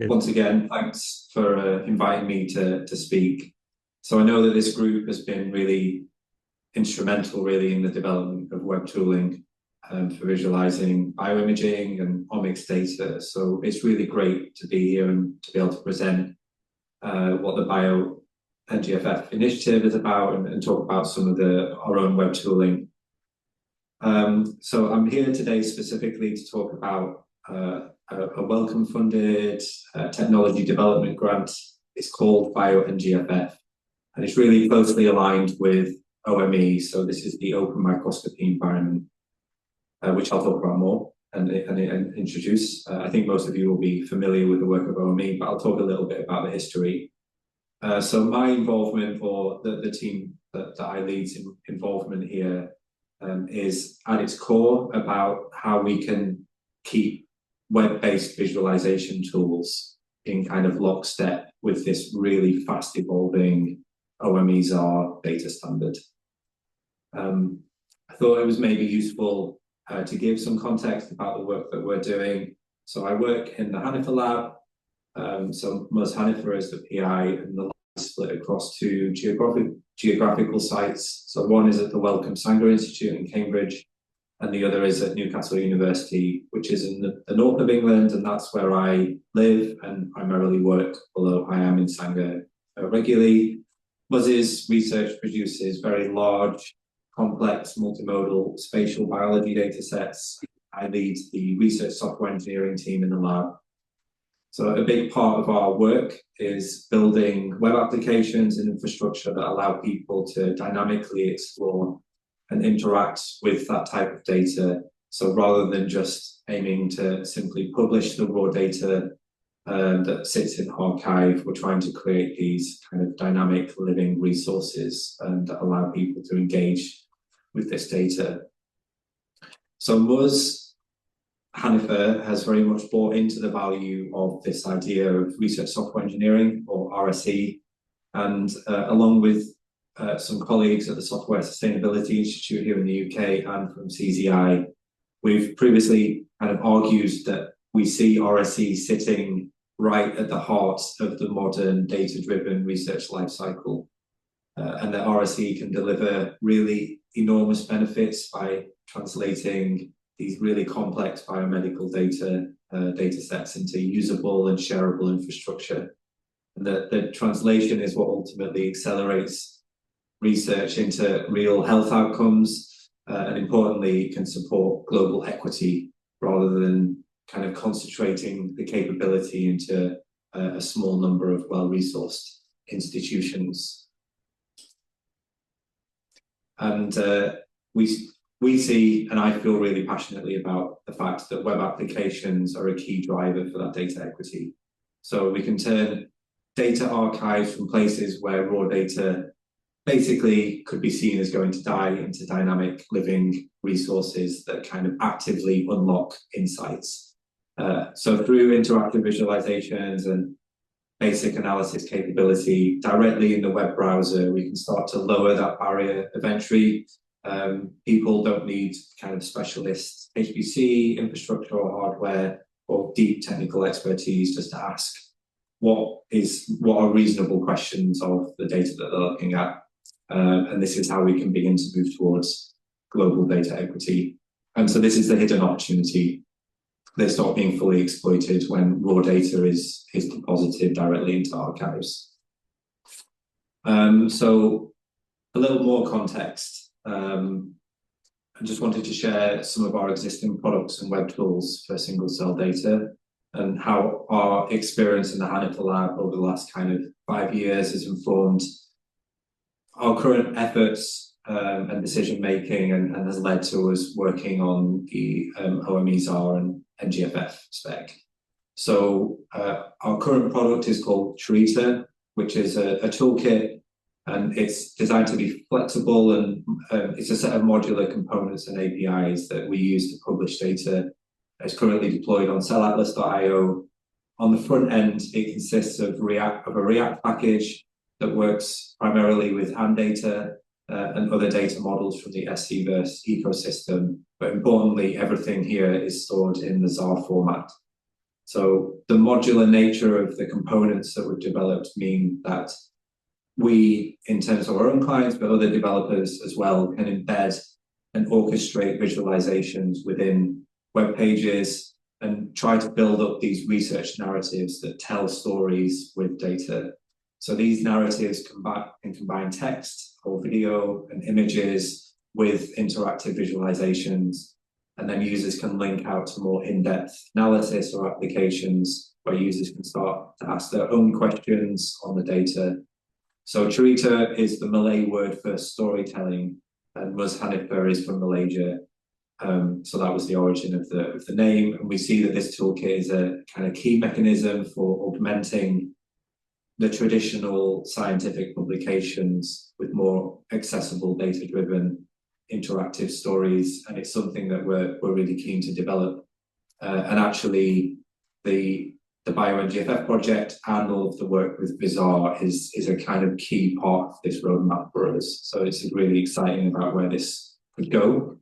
Good. Once again, thanks for inviting me to speak. So I know that this group has been really instrumental, really, in the development of web tooling for visualizing bioimaging and omics data. So it's really great to be here and to be able to present what the BioNGFF initiative is about and talk about some of our own web tooling. So I'm here today specifically to talk about a Wellcome-funded technology development grant. It's called BioNGFF, and it's really closely aligned with OME. So this is the open microscopy environment, which I'll talk about more and introduce. I think most of you will be familiar with the work of OME, but I'll talk a little bit about the history. So my involvement, or the team that I lead's involvement here, is at its core about how we can keep web-based visualization tools in kind of lockstep with this really fast evolving OME-Zarr data standard. I thought it was maybe useful to give some context about the work that we're doing. So I work in the Hanifa lab. So Ms. Hanifa is the PI, and the lab is split across two geographical sites. So one is at the Wellcome Sanger Institute in Cambridge, and the other is at Newcastle University, which is in the north of England, and that's where I live and primarily work, although I am in Sanger regularly. Buzz's research produces very large, complex, multimodal spatial biology data sets. I lead the research software engineering team in the lab. So a big part of our work is building web applications and infrastructure that allow people to dynamically explore and interact with that type of data. So rather than just aiming to simply publish the raw data that sits in archive, we're trying to create these kind of dynamic living resources that allow people to engage with this data. So Ms. Hanifa has very much bought into the value of this idea of research software engineering, or RSE, and along with some colleagues at the Software Sustainability Institute here in the UK and from CZI, we've previously kind of argued that we see RSE sitting right at the heart of the modern data-driven research lifecycle, and that RSE can deliver really enormous benefits by translating these really complex biomedical data sets into usable and shareable infrastructure. And the translation is what ultimately accelerates research into real health outcomes, and importantly can support global equity rather than kind of concentrating the capability into a small number of well-resourced institutions. And we see, and I feel really passionately about the fact that web applications are a key driver for that data equity. So we can turn data archives from places where raw data basically could be seen as going to die into dynamic living resources that kind of actively unlock insights. So through interactive visualizations and basic analysis capability directly in the web browser, we can start to lower that barrier of entry. People don't need kind of specialist HPC infrastructure or hardware or deep technical expertise just to ask what are reasonable questions of the data that they're looking at. And this is how we can begin to move towards global data equity. And so this is the hidden opportunity. They stop being fully exploited when raw data is deposited directly into archives. So a little more context. I just wanted to share some of our existing products and web tools for single-cell data and how our experience in the Hanifa lab over the last kind of 5 years has informed our current efforts and decision-making and has led to us working on the OME-Zarr and NGFF spec. So our current product is called Sharita, which is a toolkit, and it's designed to be flexible, and it's a set of modular components and APIs that we use to publish data. It's currently deployed on cellatlas.io. On the front end, it consists of a React package that works primarily with data and other data models from the SCVerse ecosystem. But importantly, everything here is stored in the Zarr format. So the modular nature of the components that we've developed mean that we, in terms of our own clients, but other developers as well, can embed and orchestrate visualizations within web pages and try to build up these research narratives that tell stories with data. So these narratives can combine text or video and images with interactive visualizations, and then users can link out to more in-depth analysis or applications where users can start to ask their own questions on the data. So cerita is the Malay word for storytelling, and Hanifa is from Malaysia. So that was the origin of the name. And we see that this toolkit is a kind of key mechanism for augmenting the traditional scientific publications with more accessible, data-driven, interactive stories. And it's something that we're really keen to develop. And actually, the BioNGFF project and all of the work with VUES-Zarr is a kind of key part of this roadmap for us. So it's really exciting about where this could go.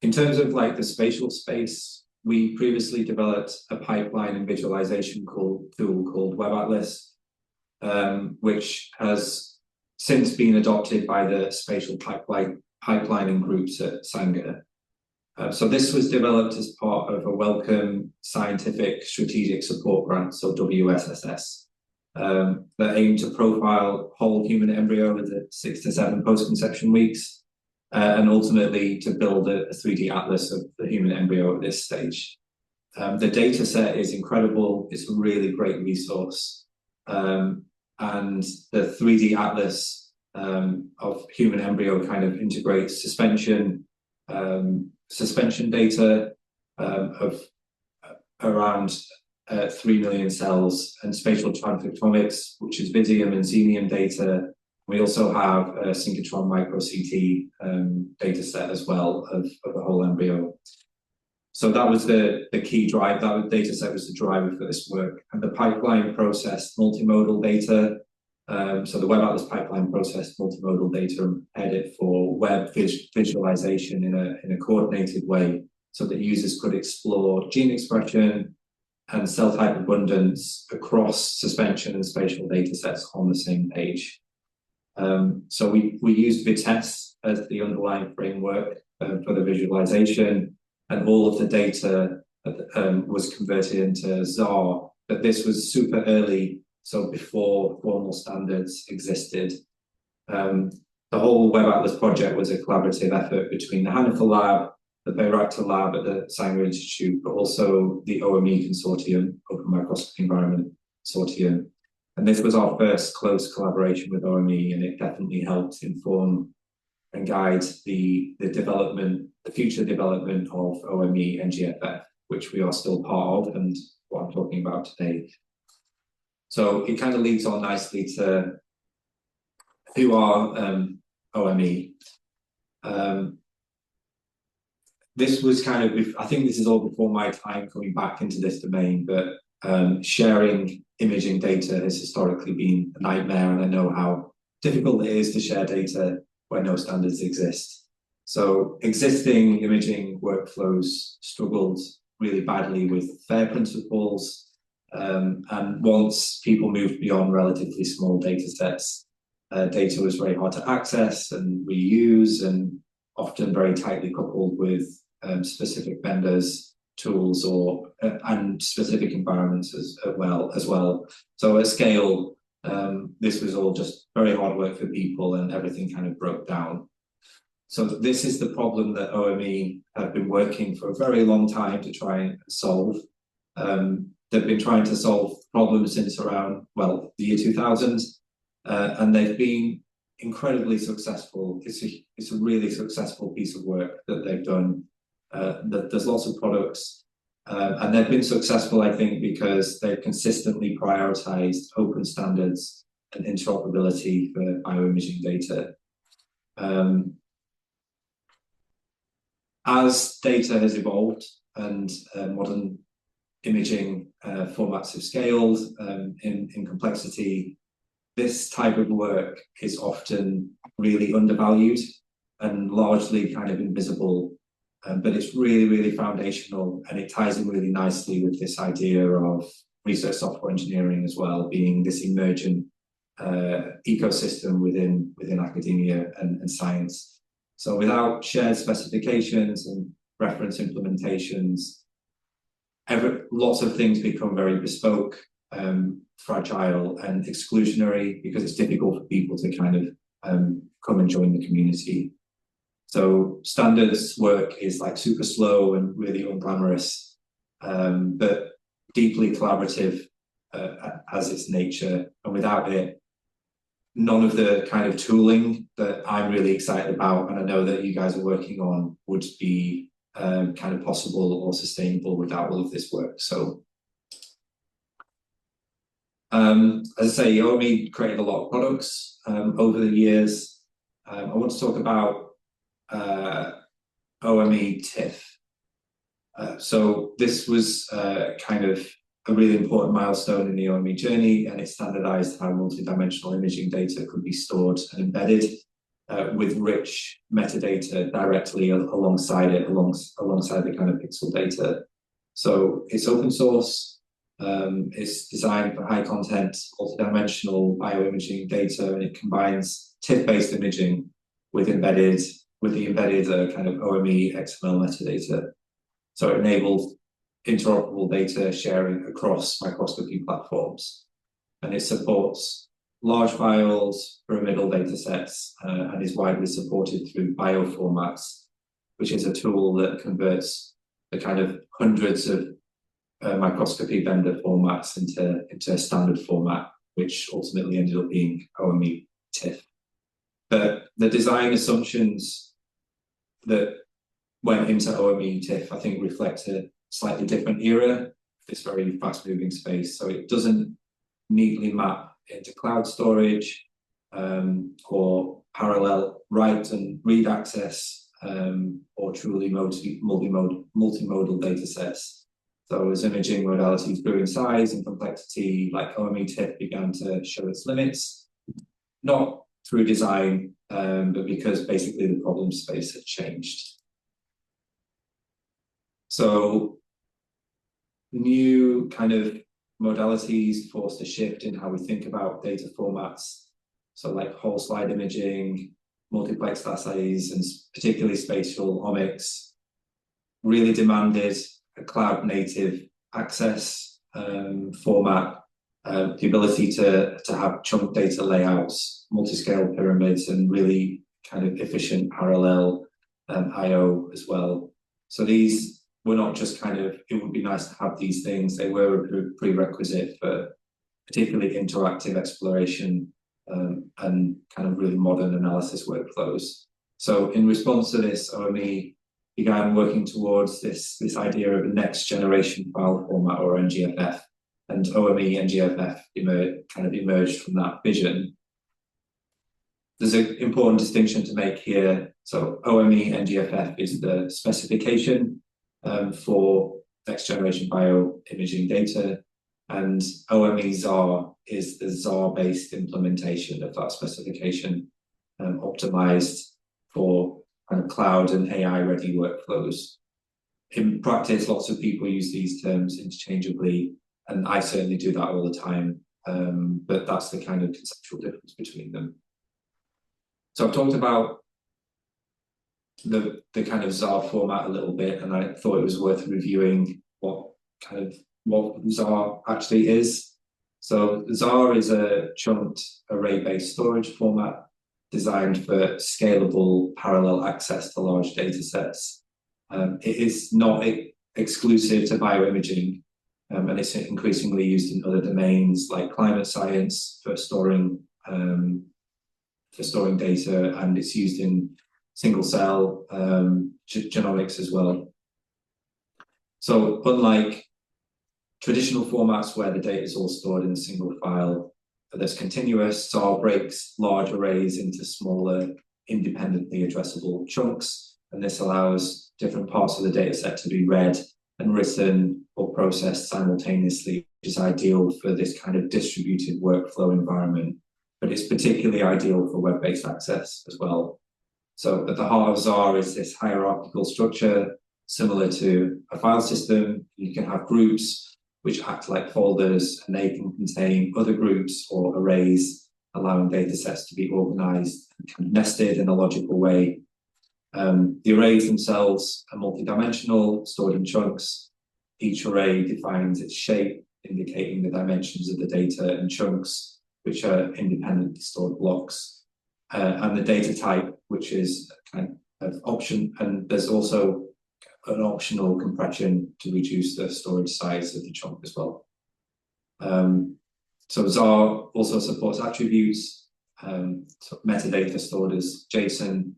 In terms of like the spatial space, we previously developed a pipeline and visualization tool called Web Atlas, which has since been adopted by the spatial pipelining groups at Sanger. So this was developed as part of a Wellcome Scientific Strategic Support Grant, so WSSS, that aimed to profile whole human embryo with the 6 to 7 post-conception weeks, and ultimately to build a 3D atlas of the human embryo at this stage. The data set is incredible. It's a really great resource. And the 3D atlas of human embryo kind of integrates suspension data of around 3 million cells, and spatial transcriptomics, which is Visium and Xenium data. We also have a synchrotron micro-CT data set as well of the whole embryo. So that was the key drive. That data set was the driver for this work. And the pipeline processed multimodal data. So the Web Atlas pipeline processed multimodal data and prepared it for web visualization in a coordinated way, so that users could explore gene expression and cell type abundance across suspension and spatial data sets on the same page. So we used VITESS as the underlying framework for the visualization, and all of the data was converted into Zarr. But this was super early, so before formal standards existed. The whole Web Atlas project was a collaborative effort between the Hanifa Lab, the Bayraktar Lab at the Sanger Institute, but also the OME Consortium, Open Microscopy Environment Consortium. And this was our first close collaboration with OME, and it definitely helped inform and guide the future development of OME-NGFF, which we are still part of, and what I'm talking about today. So it kind of leads on nicely to who are OME. This was kind of, I think this is all before my time coming back into this domain, but sharing imaging data has historically been a nightmare, and I know how difficult it is to share data where no standards exist. So existing imaging workflows struggled really badly with FAIR principles, and once people moved beyond relatively small data sets, data was very hard to access and reuse, and often very tightly coupled with specific vendors, tools, and specific environments as well. So at scale, this was all just very hard work for people, and everything kind of broke down. So this is the problem that OME have been working for a very long time to try and solve. They've been trying to solve problems since around, well, the year 2000, and they've been incredibly successful. It's a really successful piece of work that they've done. There's lots of products, and they've been successful, I think, because they've consistently prioritized open standards and interoperability for bioimaging data. As data has evolved and modern imaging formats have scaled in complexity, this type of work is often really undervalued and largely kind of invisible but it's really, really foundational, and it ties in really nicely with this idea of research software engineering as well, being this emergent ecosystem within academia and science. So without shared specifications and reference implementations, lots of things become very bespoke, fragile and exclusionary, because it's difficult for people to kind of come and join the community. So standards work is like super slow and really unglamorous, but deeply collaborative as its nature. And without it, none of the kind of tooling that I'm really excited about, and I know that you guys are working on, would be kind of possible or sustainable without all of this work. So as I say, OME created a lot of products over the years. I want to talk about OME-TIFF. So this was kind of a really important milestone in the OME journey, and it standardized how multidimensional imaging data could be stored and embedded with rich metadata directly alongside it, alongside the kind of pixel data. So it's open source, it's designed for high content, multidimensional bioimaging data, and it combines TIFF-based imaging with the embedded kind of OME XML metadata. So it enabled interoperable data sharing across microscopy platforms, and it supports large files, pyramidal data sets, and is widely supported through bioformats, which is a tool that converts the kind of hundreds of microscopy vendor formats into a standard format, which ultimately ended up being OME-TIFF. But the design assumptions that went into OME-TIFF, I think, reflect a slightly different era, this very fast-moving space. So it doesn't neatly map into cloud storage or parallel write and read access or truly multimodal data sets. So as imaging modalities grew in size and complexity, like OME-TIFF began to show its limits, not through design, but because basically the problem space had changed. So new kind of modalities forced a shift in how we think about data formats. So like whole slide imaging, multiplexed assays, and particularly spatial omics really demanded a cloud native access format, the ability to have chunk data layouts, multi-scale pyramids, and really kind of efficient parallel IO as well. So these were not just kind of, it would be nice to have these things, they were a prerequisite for particularly interactive exploration and kind of really modern analysis workflows. So in response to this, OME began working towards this idea of a next generation file format, or NGFF, and OME-NGFF emerged from that vision. There's an important distinction to make here. So OME-NGFF is the specification for next generation bioimaging data, and OME-Zarr is the Zarr-based implementation of that specification, optimized for kind of cloud and AI-ready workflows. In practice, lots of people use these terms interchangeably, and I certainly do that all the time, but that's the kind of conceptual difference between them. So I've talked about the kind of Zarr format a little bit, and I thought it was worth reviewing what Zarr actually is. So Zarr is a chunked array-based storage format designed for scalable parallel access to large data sets. It is not exclusive to bioimaging, and it's increasingly used in other domains like climate science for storing data, and it's used in single cell genomics as well. So unlike traditional formats where the data is all stored in a single file that's continuous, Zarr breaks large arrays into smaller, independently addressable chunks, and this allows different parts of the data set to be read and written or processed simultaneously, which is ideal for this kind of distributed workflow environment, but it's particularly ideal for web-based access as well. So at the heart of Zarr is this hierarchical structure, similar to a file system. You can have groups which act like folders, and they can contain other groups or arrays, allowing data sets to be organized and kind of nested in a logical way. The arrays themselves are multidimensional, stored in chunks. Each array defines its shape, indicating the dimensions of the data, and chunks, which are independently stored blocks. And the data type, which is kind of option, and there's also an optional compression to reduce the storage size of the chunk as well. So Zarr also supports attributes, so metadata stored as JSON,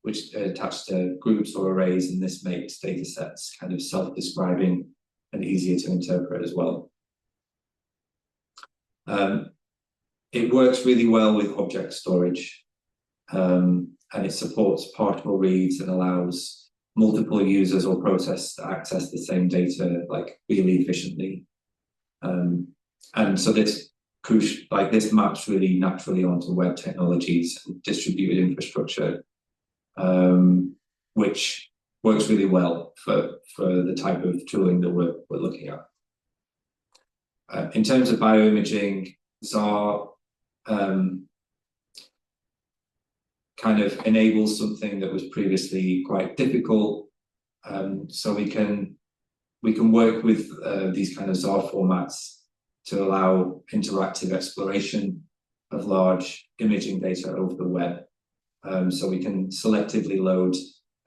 which attached to groups or arrays, and this makes data sets kind of self-describing and easier to interpret as well. It works really well with object storage, and it supports partial reads and allows multiple users or processes to access the same data like really efficiently. And so this maps really naturally onto web technologies and distributed infrastructure, which works really well for the type of tooling that we're looking at. In terms of bioimaging, Zarr kind of enables something that was previously quite difficult. So we can work with these kind of Zarr formats to allow interactive exploration of large imaging data over the web. So we can selectively load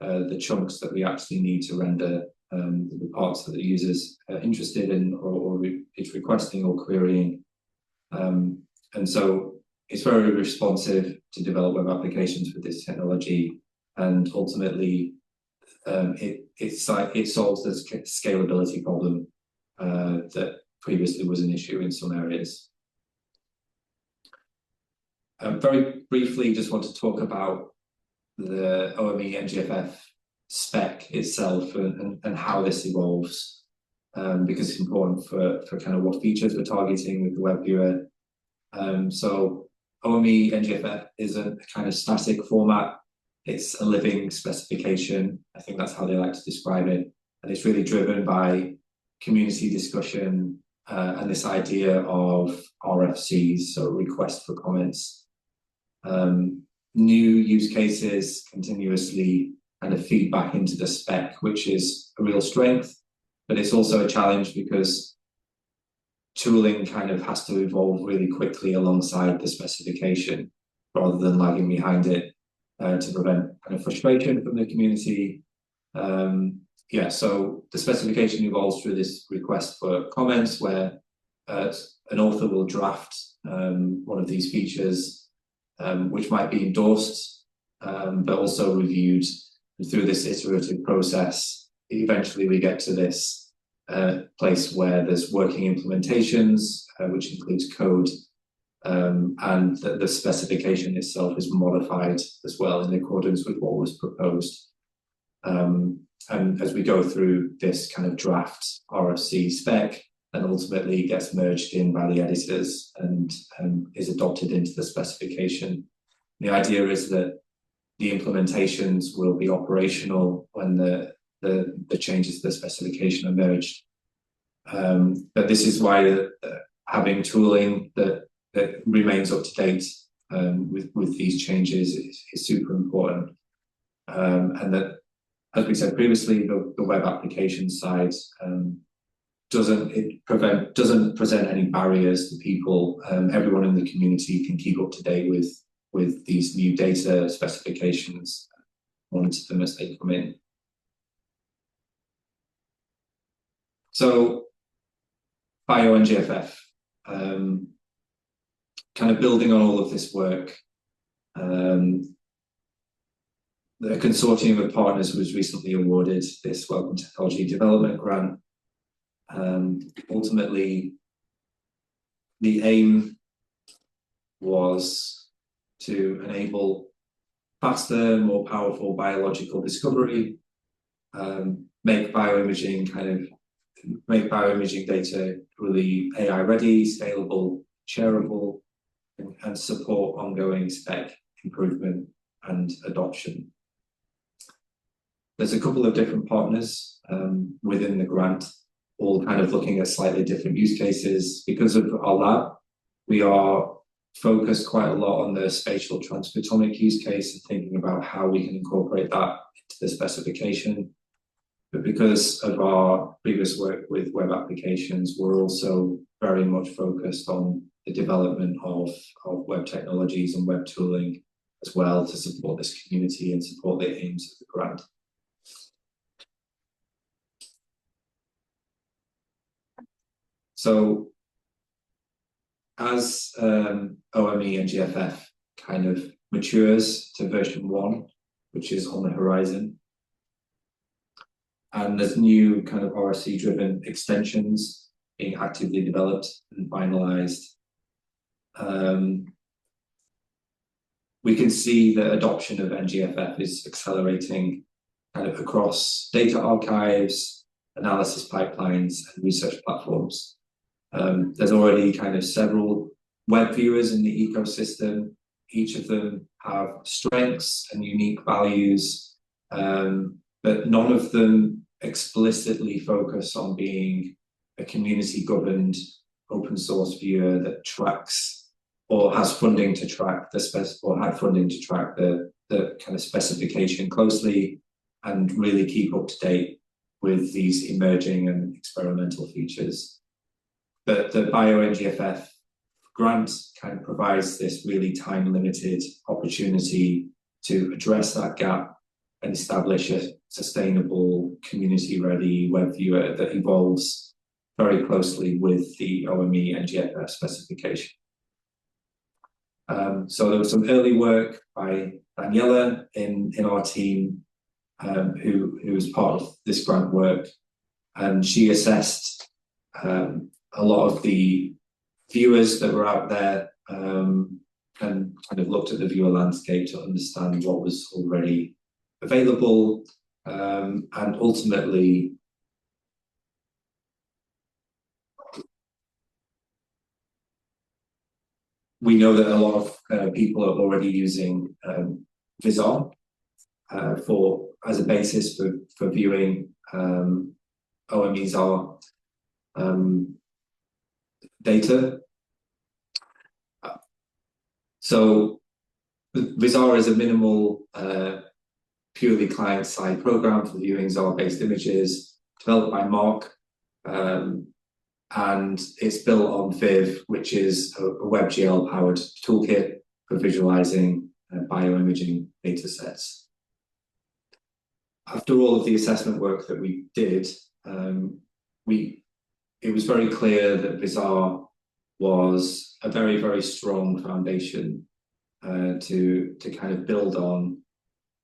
the chunks that we actually need to render the parts that the user's interested in or is requesting or querying. And so it's very responsive to develop web applications with this technology, and ultimately it solves the scalability problem that previously was an issue in some areas. Very briefly, just want to talk about the OME-NGFF spec itself and how this evolves, because it's important for kind of what features we're targeting with the web viewer. So OME-NGFF isn't a kind of static format. It's a living specification. I think that's how they like to describe it. And it's really driven by community discussion and this idea of RFCs, so request for comments. New use cases continuously kind of feed back into the spec, which is a real strength, but it's also a challenge because tooling kind of has to evolve really quickly alongside the specification rather than lagging behind it to prevent kind of frustration from the community. So the specification evolves through this request for comments where an author will draft one of these features, which might be endorsed, but also reviewed. And through this iterative process, eventually we get to this place where there's working implementations, which includes code, and the specification itself is modified as well in accordance with what was proposed. And as we go through this kind of draft RFC spec, and ultimately gets merged in by the editors and is adopted into the specification. The idea is that the implementations will be operational when the changes to the specification are merged. But this is why having tooling that remains up to date with these changes is super important. And that, as we said previously, the web application side doesn't present any barriers to people. Everyone in the community can keep up to date with these new data specifications, monitor them as they come in. So BioNGFF, kind of building on all of this work, the consortium of partners was recently awarded this Welcome Technology Development Grant. Ultimately, the aim was to enable faster, more powerful biological discovery, make bioimaging data really AI ready, scalable, shareable, and support ongoing spec improvement and adoption. there's a couple of different partners within the grant, all kind of looking at slightly different use cases. Because of our lab, we are focused quite a lot on the spatial transcriptomic use case and thinking about how we can incorporate that into the specification. But because of our previous work with web applications, we're also very much focused on the development of web technologies and web tooling as well to support this community and support the aims of the grant. So as OME-NGFF kind of matures to version 1, which is on the horizon, and there's new kind of RSC-driven extensions being actively developed and finalized, we can see that adoption of NGFF is accelerating kind of across data archives, analysis pipelines, and research platforms. There's already kind of several web viewers in the ecosystem. Each of them have strengths and unique values, but none of them explicitly focus on being a community-governed open source viewer that tracks or has funding to track the kind of specification closely and really keep up to date with these emerging and experimental features. But the BioNGFF grant kind of provides this really time-limited opportunity to address that gap and establish a sustainable, community-ready web viewer that evolves very closely with the OME-NGFF specification. So there was some early work by Daniela in our team, who was part of this grant work, and she assessed a lot of the viewers that were out there, and kind of looked at the viewer landscape to understand what was already available, and ultimately we know that a lot of people are already using VUES as a basis for viewing OME-Zarr data. So VUES is a minimal, purely client-side program for viewing Zarr-based images, developed by Mark, and it's built on Viv, which is a WebGL-powered toolkit for visualizing bioimaging data sets. After all of the assessment work that we did, it was very clear that VUES was a very, very strong foundation to kind of build on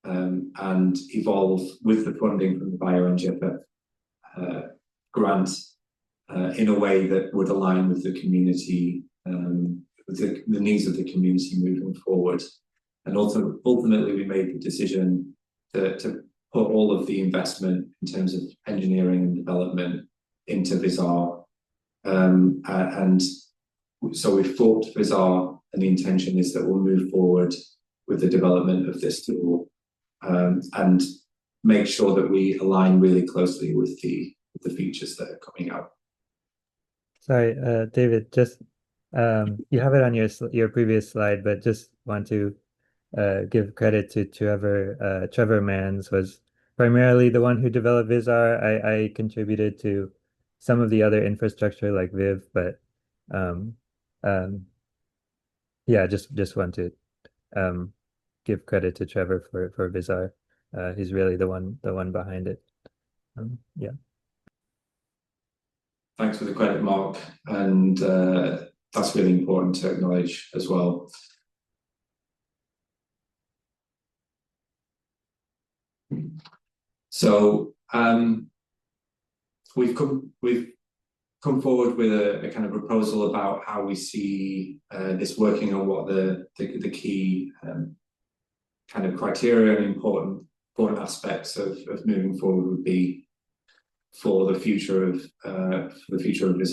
and evolve with the funding from the BioNGFF grant in a way that would align with the community, with the needs of the community moving forward. And ultimately, we made the decision to put all of the investment in terms of engineering and development into VUES. And so we've forked VUES, and the intention is that we'll move forward with the development of this tool, and make sure that we align really closely with the features that are coming out. Sorry, David, just you have it on your previous slide, but just want to give credit to Trevor. Trevor Mans was primarily the one who developed VUES. I contributed to some of the other infrastructure like Viv, but yeah, just want to give credit to Trevor for VUES. He's really the one behind it. Yeah. Thanks for the credit, Mark, and that's really important to acknowledge as well. So we've come forward with a kind of proposal about how we see this working on what the key kind of criteria and important aspects of moving forward would be for the future of VUES.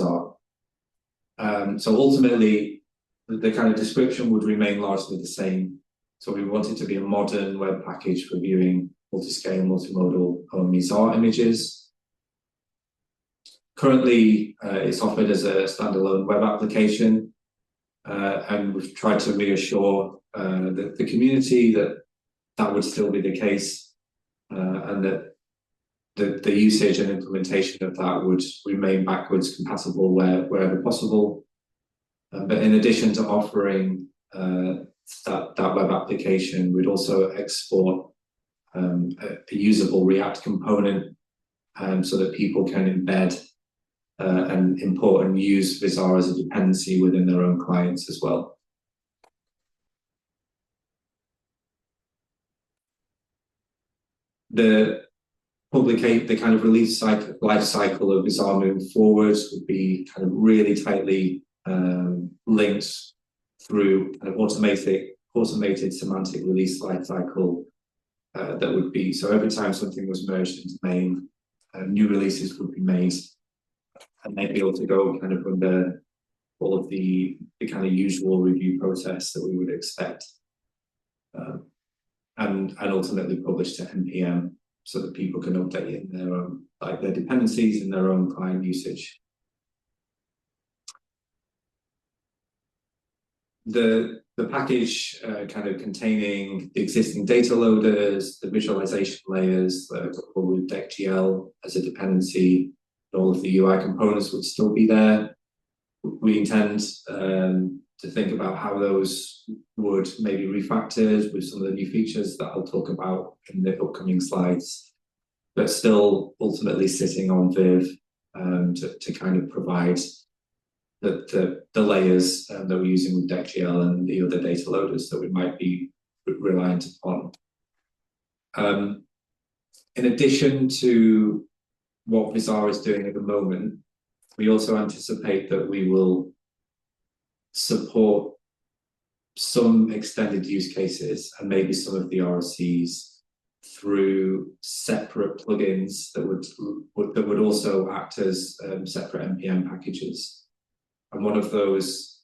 So ultimately, the kind of description would remain largely the same. So we want it to be a modern web package for viewing multi-scale, multimodal OME-Zarr images. Currently, it's offered as a standalone web application, and we've tried to reassure the community that that would still be the case, and that the usage and implementation of that would remain backwards compatible wherever possible. But in addition to offering that web application, we'd also export a usable React component so that people can embed and import and use VUES-Zarr as a dependency within their own clients as well. The kind of release life cycle of VUES-Zarr moving forwards would be kind of really tightly linked through an automated semantic release life cycle that would be, so every time something was merged into main, new releases would be made, and they'd be able to go kind of under all of the kind of usual review process that we would expect, and ultimately published to NPM so that people can update it in their own, like their dependencies in their own client usage. The package kind of containing the existing data loaders, the visualization layers that are coupled with DeckGL as a dependency, and all of the UI components would still be there. We intend to think about how those would maybe refactored with some of the new features that I'll talk about in the upcoming slides, but still ultimately sitting on Viv to kind of provide the layers that we're using with DeckGL and the other data loaders that we might be reliant upon. In addition to what VUES-Zarr is doing at the moment, we also anticipate that we will support some extended use cases and maybe some of the RSCs through separate plugins that would also act as separate NPM packages. And one of those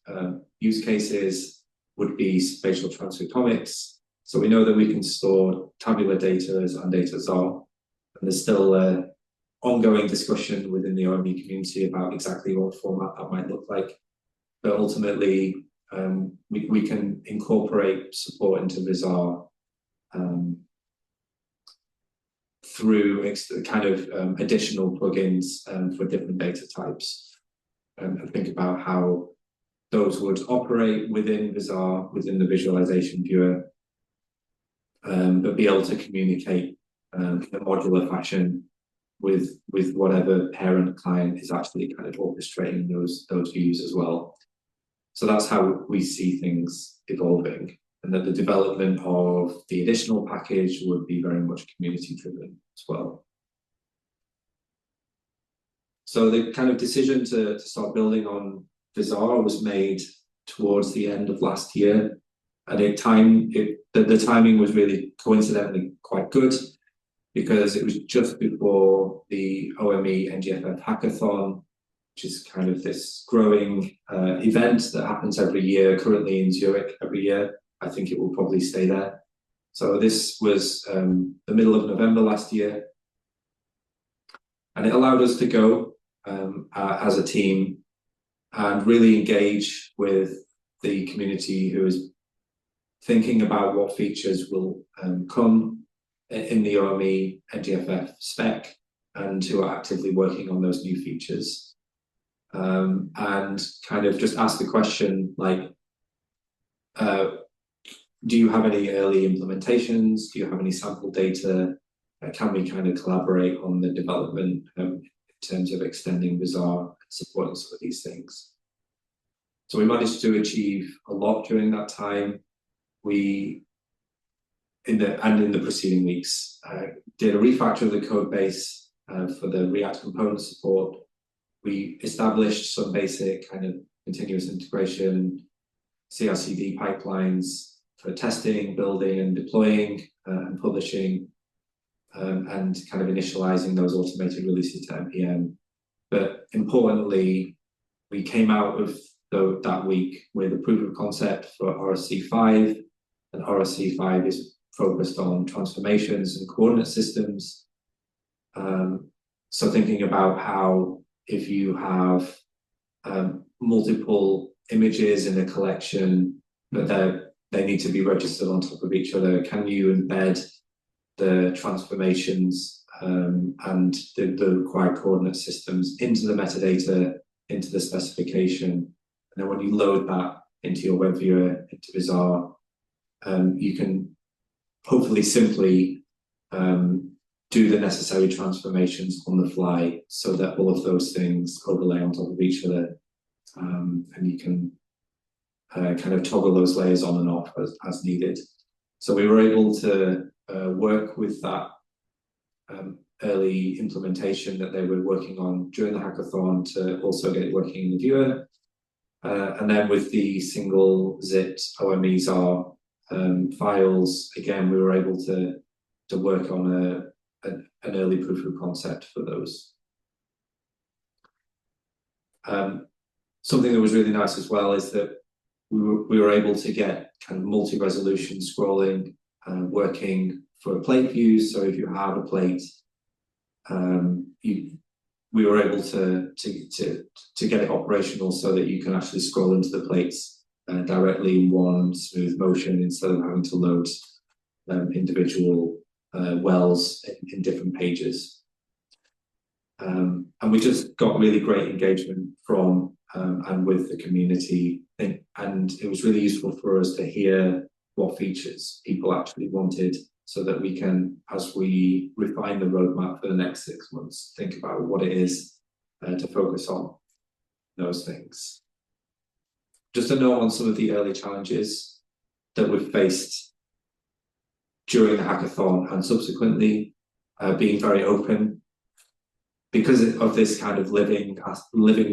use cases would be spatial transcriptomics. So we know that we can store tabular data as OME-Zarr, and there's still ongoing discussion within the OME community about exactly what format that might look like. But ultimately, we can incorporate support into VUES-Zarr through kind of additional plugins for different data types. And think about how those would operate within VUES-Zarr, within the visualization viewer, but be able to communicate in a modular fashion with whatever parent client is actually kind of orchestrating those views as well. So that's how we see things evolving, and that the development of the additional package would be very much community driven as well. So the kind of decision to start building on VUES-Zarr was made towards the end of last year, and the timing was really coincidentally quite good, because it was just before the OME-NGFF hackathon, which is kind of this growing event that happens every year, currently in Zurich every year. I think it will probably stay there. So this was the middle of November last year, and it allowed us to go as a team and really engage with the community who is thinking about what features will come in the OME-NGFF spec, and who are actively working on those new features. And kind of just ask the question, like, do you have any early implementations? Do you have any sample data? Can we kind of collaborate on the development in terms of extending VUES-Zarr and supporting some of these things? So we managed to achieve a lot during that time. We, in the preceding weeks, did a refactor of the code base for the React component support. We established some basic kind of continuous integration CI/CD pipelines for testing, building, and deploying and publishing, and kind of initializing those automated releases to NPM. But importantly, we came out of that week with a proof of concept for RSC 5, and RSC 5 is focused on transformations and coordinate systems. So thinking about how if you have multiple images in a collection, but they need to be registered on top of each other, can you embed the transformations and the required coordinate systems into the metadata, into the specification? And then when you load that into your web viewer, into VUES-Zarr, you can hopefully simply do the necessary transformations on the fly so that all of those things overlay on top of each other. And you can kind of toggle those layers on and off as needed. So we were able to work with that early implementation that they were working on during the hackathon to also get it working in the viewer. And then with the single zipped OME-Zarr files, again, we were able to work on an early proof of concept for those. Something that was really nice as well is that we were able to get kind of multi-resolution scrolling working for plate views. So if you have a plate, we were able to get it operational so that you can actually scroll into the plates directly in one smooth motion instead of having to load individual wells in different pages. And we just got really great engagement from and with the community, and it was really useful for us to hear what features people actually wanted, so that we can, as we refine the roadmap for the next 6 months, think about what it is to focus on those things. Just a note on some of the early challenges that we've faced during the hackathon and subsequently, being very open. Because of this kind of living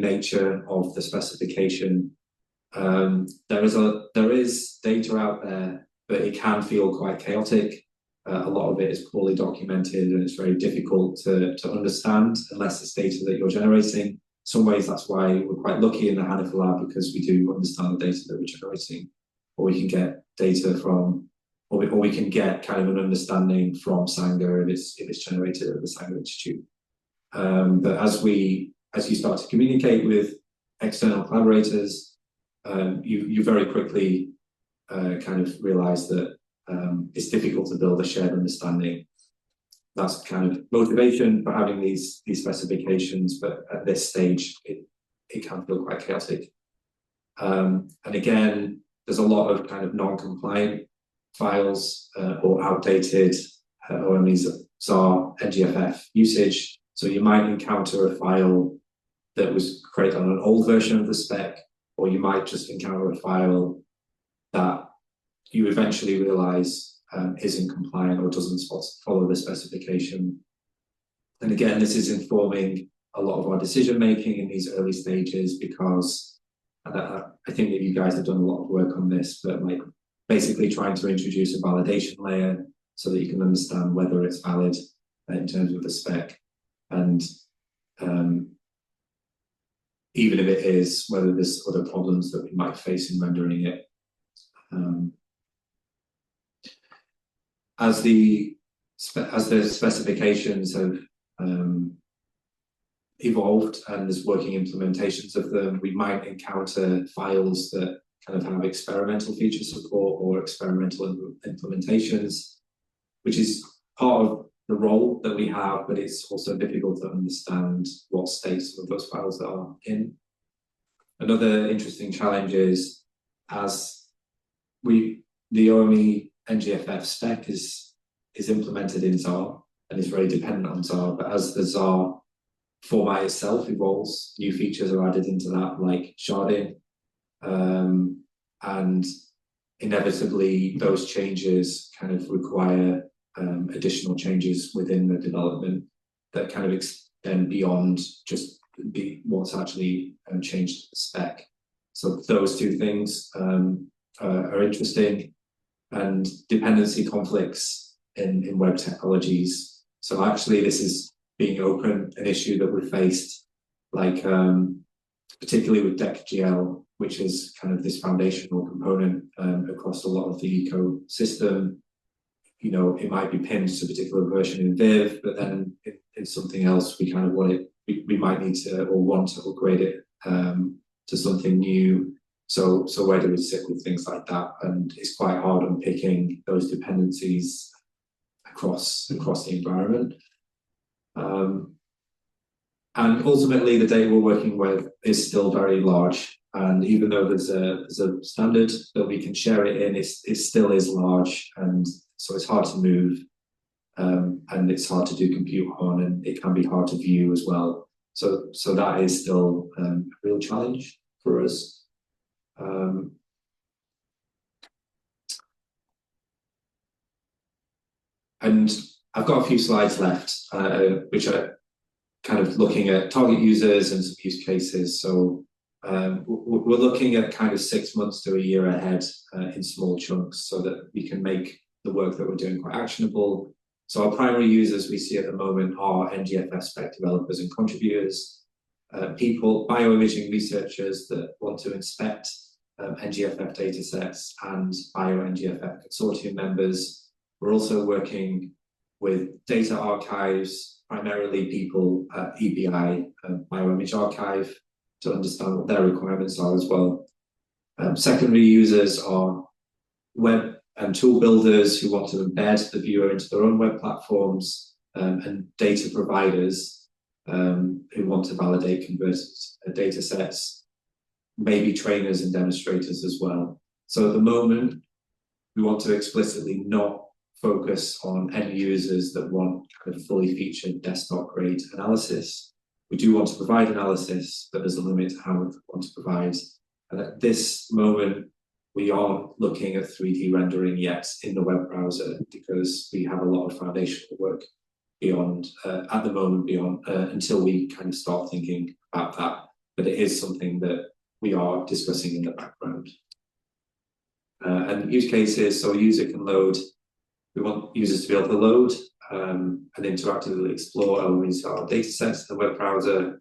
nature of the specification, there is data out there, but it can feel quite chaotic. A lot of it is poorly documented, and it's very difficult to understand unless it's data that you're generating. In some ways, that's why we're quite lucky in the Hanifa Lab, because we do understand the data that we're generating, or we can get data from, or we can get kind of an understanding from Sanger if it's generated at the Sanger Institute. But as you start to communicate with external collaborators, you very quickly kind of realize that it's difficult to build a shared understanding. That's kind of motivation for having these specifications, but at this stage, it can feel quite chaotic. And again, there's a lot of kind of non-compliant files or outdated OME-Zarr NGFF usage. So you might encounter a file that was created on an old version of the spec, or you might just encounter a file that you eventually realize isn't compliant or doesn't follow the specification. And again, this is informing a lot of our decision making in these early stages, because I think that you guys have done a lot of work on this, but like basically trying to introduce a validation layer so that you can understand whether it's valid in terms of the spec. And even if it is, whether there's other problems that we might face in rendering it. As the specifications have evolved and there's working implementations of them, we might encounter files that kind of have experimental feature support or experimental implementations, which is part of the role that we have, but it's also difficult to understand what state some of those files are in. Another interesting challenge is, as the OME-NGFF spec is implemented in Zarr and is very dependent on Zarr, but as the Zarr format itself evolves, new features are added into that, like sharding, and inevitably those changes kind of require additional changes within the development that kind of extend beyond just what's actually changed to the spec. So those two things are interesting, and dependency conflicts in web technologies. So actually this is being open, an issue that we faced, like particularly with DecGL, which is kind of this foundational component across a lot of the ecosystem. it might be pinned to a particular version in Viv, but then in something else we kind of want it, we might need to or want to upgrade it to something new. So where do we sit with things like that? And it's quite hard unpicking those dependencies across the environment. And ultimately, the data we're working with is still very large. And even though there's a standard that we can share it in, it still is large, and so it's hard to move, and it's hard to do compute on, and it can be hard to view as well. So that is still a real challenge for us. And I've got a few slides left, which are kind of looking at target users and some use cases. So we're looking at kind of 6 months to a year ahead in small chunks so that we can make the work that we're doing quite actionable. So our primary users we see at the moment are NGFF spec developers and contributors, people, bioimaging researchers that want to inspect NGFF datasets, and BioNGFF consortium members. We're also working with data archives, primarily people at EBI, Bioimage Archive, to understand what their requirements are as well. Secondary users are web and tool builders who want to embed the viewer into their own web platforms, and data providers who want to validate converted data sets, maybe trainers and demonstrators as well. So at the moment, we want to explicitly not focus on end users that want kind of fully featured desktop grade analysis. We do want to provide analysis, but there's a limit to how we want to provide. And at this moment, we aren't looking at 3D rendering yet in the web browser because we have a lot of foundational work beyond, at the moment, until we kind of start thinking about that. But it is something that we are discussing in the background. And use cases, so a user can load. We want users to be able to load and interactively explore OME-Zarr datasets in the web browser.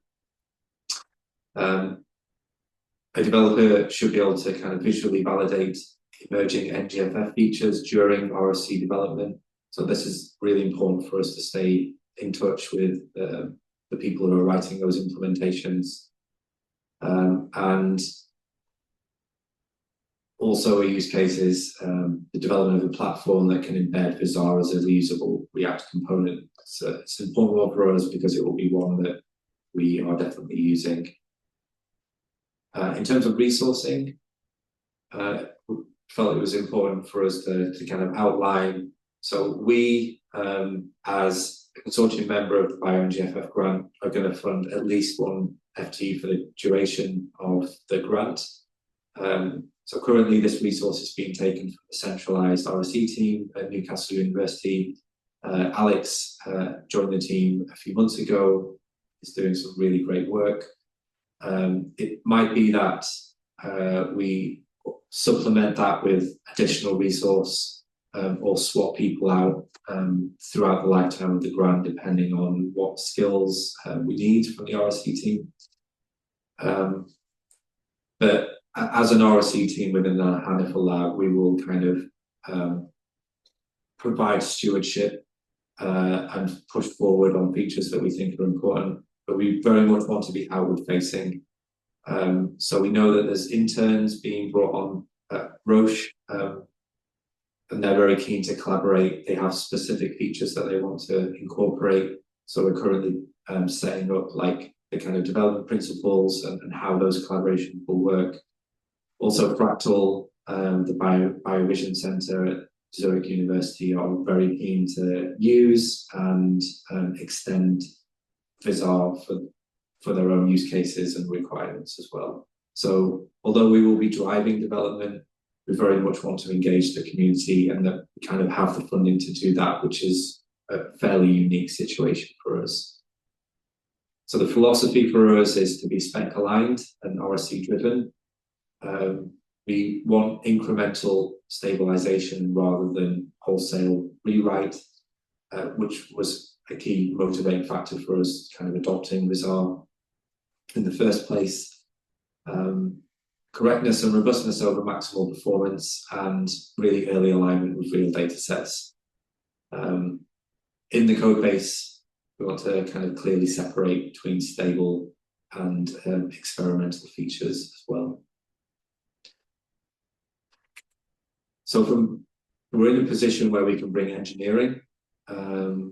A developer should be able to kind of visually validate emerging NGFF features during RSC development. So this is really important for us to stay in touch with the people who are writing those implementations. And also a use case is the development of a platform that can embed VUES-Zarr as a reusable React component. So it's an important one for us because it will be one that we are definitely using. In terms of resourcing, we felt it was important for us to kind of outline. So we, as a consortium member of the BioNGFF grant, are going to fund at least one FTE for the duration of the grant. So currently this resource is being taken from the centralized RSE team at Newcastle University. Alex joined the team a few months ago. He's doing some really great work. It might be that we supplement that with additional resource or swap people out throughout the lifetime of the grant, depending on what skills we need from the RSE team. But as an RSE team within the Hanifa lab, we will kind of provide stewardship and push forward on features that we think are important. But we very much want to be outward facing. So we know that there's interns being brought on at Roche, and they're very keen to collaborate. They have specific features that they want to incorporate. So we're currently setting up like the kind of development principles and how those collaborations will work. Also Fractal, the BioVision Center at Zurich University are very keen to use and extend VUES-Zarr for their own use cases and requirements as well. So although we will be driving development, we very much want to engage the community and that we kind of have the funding to do that, which is a fairly unique situation for us. So the philosophy for us is to be spec aligned and RSC driven. We want incremental stabilization rather than wholesale rewrite, which was a key motivating factor for us kind of adopting VUES-Zarr in the first place. Correctness and robustness over maximal performance and really early alignment with real data sets. In the code base, we want to kind of clearly separate between stable and experimental features as well. So we're in a position where we can bring engineering, and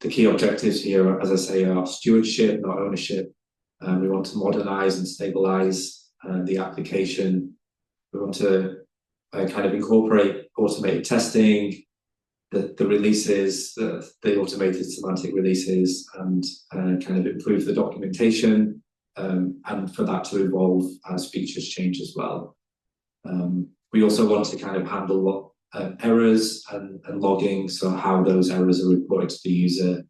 the key objectives here, as I say, are stewardship, not ownership. We want to modernize and stabilize the application. We want to kind of incorporate automated testing, the releases, the automated semantic releases, and kind of improve the documentation, and for that to evolve as features change as well. We also want to kind of handle errors and logging, so how those errors are reported to the user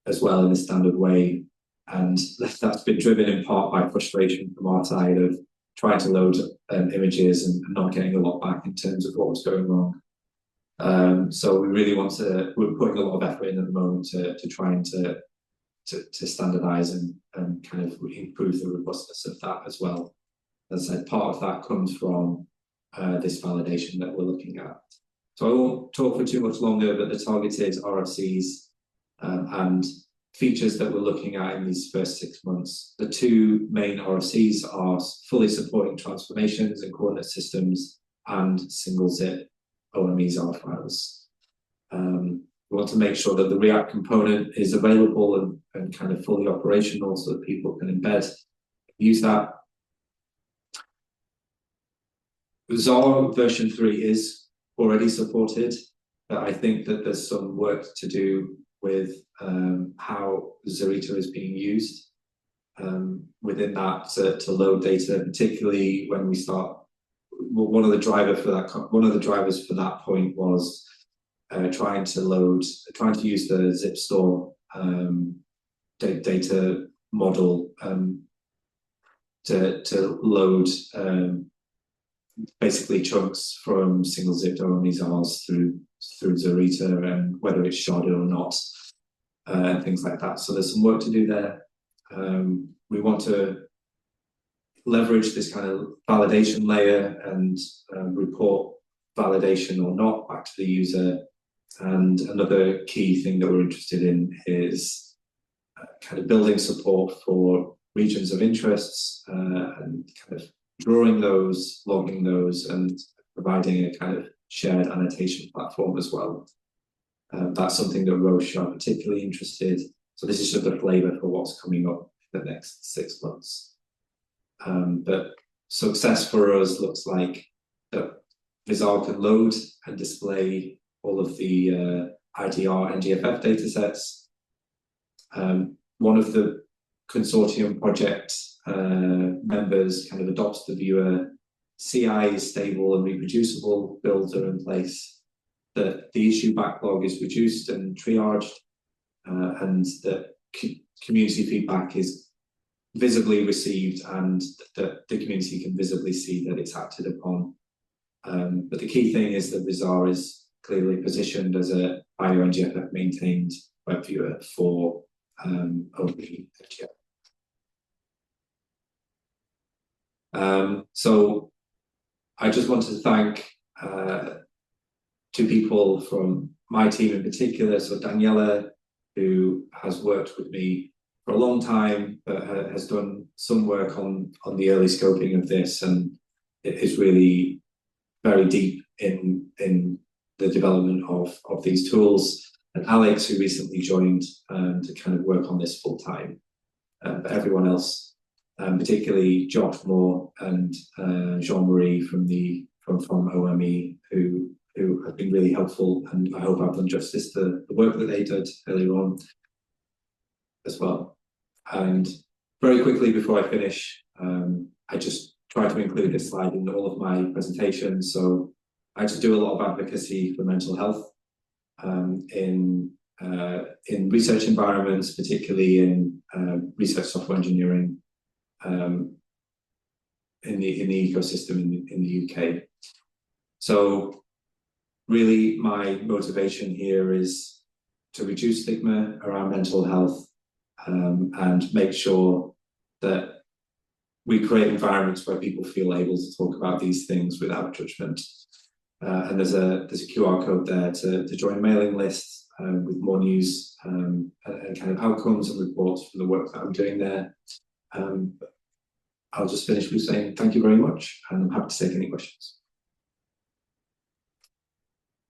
as well in a standard way. And that's been driven in part by frustration from our side of trying to load images and not getting a lot back in terms of what was going wrong. So we really want to, we're putting a lot of effort in at the moment to try and to standardize and kind of improve the robustness of that as well. As I said, part of that comes from this validation that we're looking at. So I won't talk for too much longer, but the targeted RFCs and features that we're looking at in these first 6 months. The two main RFCs are fully supporting transformations and coordinate systems and single zip OME-Zarr files. We want to make sure that the React component is available and kind of fully operational so that people can embed, use that. Zarr version 3 is already supported, but I think that there's some work to do with how Zarrita is being used within that to load data, particularly when we start. Well, one of the drivers for that point was trying to use the zip store data model to load basically chunks from single zipped OME-Zarrs through Zarrita, and whether it's sharded or not, things like that. So there's some work to do there. We want to leverage this kind of validation layer and report validation or not back to the user. And another key thing that we're interested in is kind of building support for regions of interests and kind of drawing those, logging those, and providing a kind of shared annotation platform as well. That's something that Roche are particularly interested. So this is just a flavor for what's coming up in the next 6 months. But success for us looks like that VUES can load and display all of the IDR NGFF datasets. One of the consortium project members kind of adopts the viewer. CI is stable and reproducible, builds are in place, that the issue backlog is reduced and triaged, and that community feedback is visibly received, and that the community can visibly see that it's acted upon. But the key thing is that VUES is clearly positioned as a BioNGFF maintained web viewer for OME-Zarr. So I just want to thank two people from my team in particular. So Daniela, who has worked with me for a long time, but has done some work on the early scoping of this, and it is really very deep in the development of these tools. And Alex, who recently joined to kind of work on this full time. But everyone else, particularly Josh Moore and Jean-Marie from OME, who have been really helpful, and I hope I've done justice to the work that they did earlier on as well. And very quickly before I finish, I just try to include this slide in all of my presentations. So I just do a lot of advocacy for mental health in research environments, particularly in research software engineering, in the ecosystem in the UK. So really my motivation here is to reduce stigma around mental health, and make sure that we create environments where people feel able to talk about these things without judgment. and there's a QR code there to join a mailing list with more news and kind of outcomes and reports from the work that I'm doing there. I'll just finish with saying thank you very much, and I'm happy to take any questions.